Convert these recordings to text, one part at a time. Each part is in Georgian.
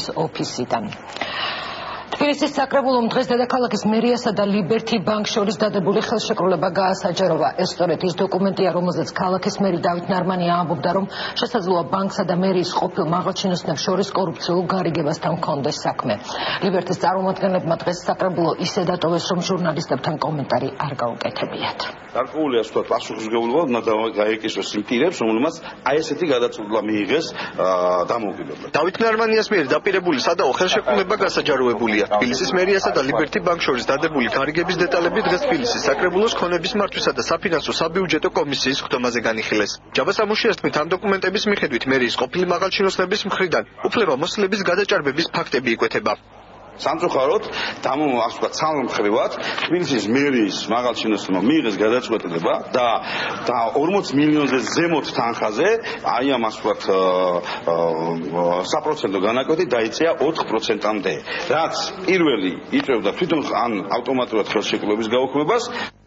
ოფისიდან. თბილისის საკრებულომ დღეს დედაქალაქის მერიასა და ლიბერთი ბანკ შორის დადებული ხელშეკრულება გაასაჯაროვა. ეს სწორედ ის დოკუმენტია, რომელზეც ქალაქის მერი დავით ნარმანია ამბობდა, რომ შესაძლოა ბანკსა და მერიის ყოფილ მაღალჩინოსნებს შორის კორუფციულ გარიგებასთან ჰქონდეს საქმე. ლიბერთის წარმომადგენლებმა დღეს საკრებულო ისე დატოვეს, რომ ჟურნალისტებთან კომენტარი არ გაუკეთებიათ. გარკვეული ასე ვთქვათ პასუხისმგებლობა უნდა გაეკისროს იმ პირებს, რომელმაც აი ესეთი გადაწყვეტილება მიიღეს დამოუკიდებლად. დავით ნარმანიას მიერ დაპირებული სადაო ხელშეკრულება გასაჯაროებულია. თბილისის მერიასა და ლიბერთი ბანკ შორის დადებული გარიგების დეტალები დღეს თბილისის საკრებულოს ქონების მართვისა და საფინანსო საბიუჯეტო კომისიის ხდომაზე განიხილეს. ჯაბა სამუშიას თქმით, ამ დოკუმენტების მიხედვით მერიის ყოფილი მაღალჩინოსნების მხრიდან უფლებამოსილების გადაჭარბების ფაქტები იკვეთება. სამწუხაროდ ცალმხრივად თბილისის მერიის მაღალჩინოსნებმა მიიღეს გადაწყვეტილება და 40 მილიონზე ზემოთ თანხაზე აი ამ საპროცენტო განაკვეთი დაიწია 4%-მდე, რაც პირველი იწვევდა თვითონ ან ავტომატურად ხელშეკრულების გაუქმებას.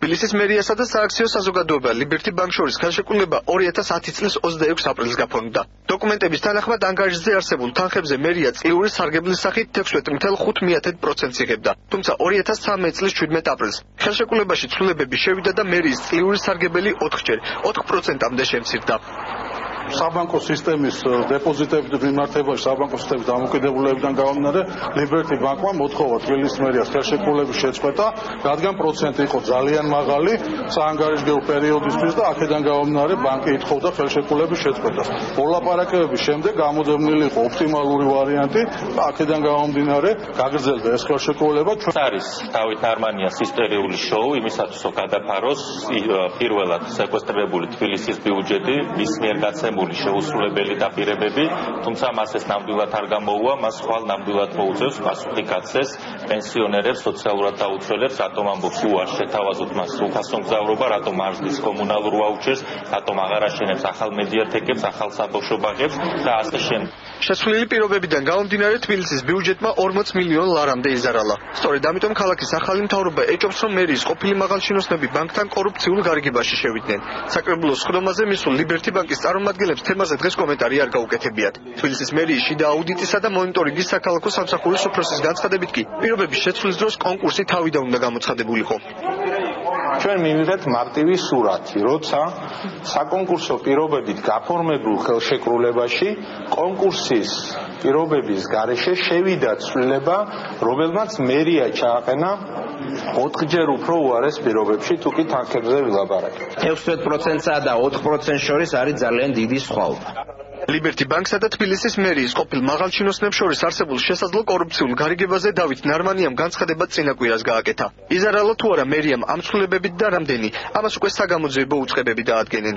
თბილისის მერიასა და სააქციო საზოგადოება ლიბერთი ბანკ შორის ხელშეკრულება 2010 წლის 26 აპრილს გაფორმდა. დოკუმენტების თანახმად ანგარიშზე არსებულ თანხებზე მერია წლიური სარგებლის სახით 16.5% იღებდა, თუმცა 2013 წლის 17 აპრილს ხელშეკრულებაში ცვლილებები შევიდა და მერიის წლიური სარგებელი 4%-მდე შემცირდა. საბანკო სისტემის დეპოზიტების მიმართებაში საბანკო სისტემის დამოკიდებულებიდან გამომდინარე ლიბერთი ბანკმა მოთხოვა თბილისის მერიას ხელშეკრულების შეწყვეტა, რადგან პროცენტი იყო ძალიან მაღალი საანგარიშგებო პერიოდისთვის და აქედან გამომდინარე ბანკი ითხოვდა ხელშეკრულების შეწყვეტას. მოლაპარაკებების შემდეგ გამოდებული იყო ოპტიმალური ვარიანტი და აქედან გამომდინარე გაგრძელდა ეს ხელშეკრულება. არის დავით ნარმანიას ისტორიული შოუ იმისათვის რომ გადაფაროს პირველად სეკვესტრირებული თბილისის ბიუჯეტი, მის მიერ შეუსრულებელი დაპირებები, თუმცა მას ეს ნამდვილად არ გამოუვა, მას ხვალ ნამდვილად მოუწევს პასუხი გაცეს პენსიონერებს, სოციალურად დაუცველებს, რატომ ამბობს უარ შეთავაზოთ მას უფასო მგზავრობა, რატომ არ ზრდის კომუნალურ ვაუჩერს, რატომ აღარ აშენებს ახალ მედიათეკებს, ახალ საბავშვო ბაღებს და ასე შემდეგ. შეცვლილი პირობებიდან გამომდინარე თბილისის ბიუჯეტმა 40 მილიონ ლარამდე იზარალა. სწორედ ამიტომ ქალაქის ახალი მთავრობა ეჭობს, რომ მერიის ყოფილი მაღალჩინოსნები ბანკთან კორუფციულ გარიგებაში შევიდნენ. საკრებულოს ხდომაზე მისულ ლიბერთი ბანკის წარმომადგენლებს თემაზე დღეს კომენტარი არ გაუკეთებიათ. თბილისის მერიის შიდა აუდიტისა და მონიტორინგის საქალაქო სამსახურის უფროსის განცხადებით კი პირობების შეცვლის დროს კონკურსი თავიდან უნდა გამოცხადებულიყო. ჩვენ მივიღეთ მარტივი სურათი, როცა საკონკურსო პირობებით გაფორმებულ ხელშეკრულებაში კონკურსის პირობების გარეშე შევიდა ცვლილება, რომელმაც მერია ჩააყენა 4-ჯერ უფრო უარეს პირობებში, თუ კი თანხებზე ვილაპარაკებთ. 16%-სა და 4% შორის არის ძალიან დიდი სხვაობა. ლიბერთი ბანკსა და თბილისის მერიის ყოფილ მაღალჩინოსნებს შორის არსებულ შესაძლო კორუფციულ გარიგებაზე დავით ნარმანიამ განცხადება წინა კვირას გააკეთა. იზარალა თუ არა მერიამ ამ ცვლილებებით და რამდენი, ამას უკვე საგამოძიებო უწყებები დაადგენენ.